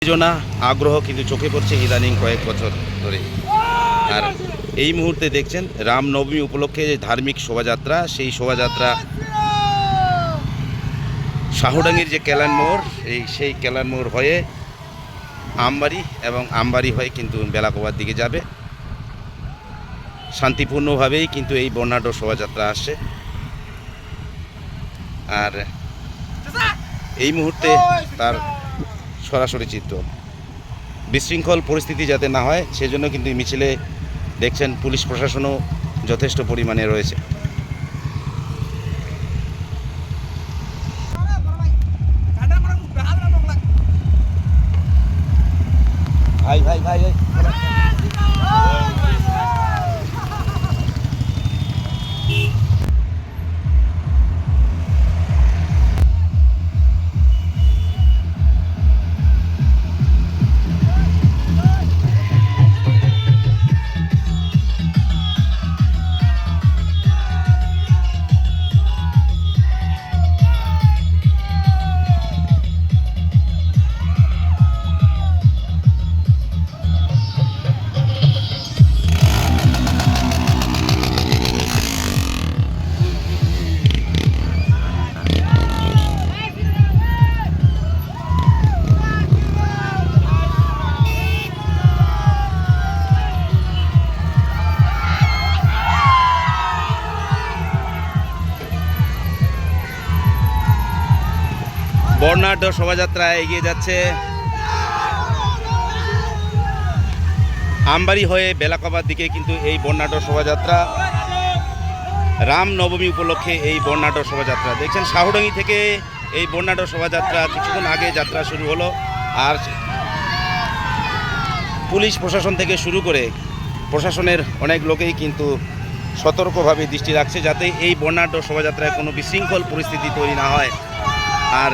উত্তেজনা আগ্রহ কিন্তু চোখে পড়ছে ইদানিং কয়েক বছর ধরে। আর এই মুহূর্তে দেখছেন রামনবমী উপলক্ষে যে ধার্মিক শোভাযাত্রা, সেই শোভাযাত্রা শাহডাঙ্গির যে কেলান মোড়, সেই কেলান মোড় হয়ে আমবাড়ি এবং আমবাড়ি হয়ে কিন্তু বেলাকোবার দিকে যাবে। শান্তিপূর্ণভাবেই কিন্তু এই বর্ণাঢ্য শোভাযাত্রা আসছে। আর এই মুহূর্তে তার সরাসরি চিত্র। বিশৃঙ্খল পরিস্থিতি যাতে না হয় সেজন্য কিন্তু মিছিলে দেখছেন পুলিশ প্রশাসনও যথেষ্ট পরিমাণে রয়েছে। ভাই ভাই ভাই বর্ণাঢ্য শোভাযাত্রা এগিয়ে যাচ্ছে আমবাড়ি হয়ে বেলাকোবার দিকে। কিন্তু এই বর্ণাঢ্য শোভাযাত্রা রামনবমী উপলক্ষে এই বর্ণাঢ্য শোভাযাত্রা দেখছেন শাহডাঙ্গি থেকে এই বর্ণাঢ্য শোভাযাত্রা কিছুক্ষণ আগে যাত্রা শুরু হলো। আর পুলিশ প্রশাসন থেকে শুরু করে প্রশাসনের অনেক লোকেই কিন্তু সতর্কভাবে দৃষ্টি রাখছে যাতে এই বর্ণাঢ্য শোভাযাত্রায় কোনো বিশৃঙ্খল পরিস্থিতি তৈরি না হয়। আর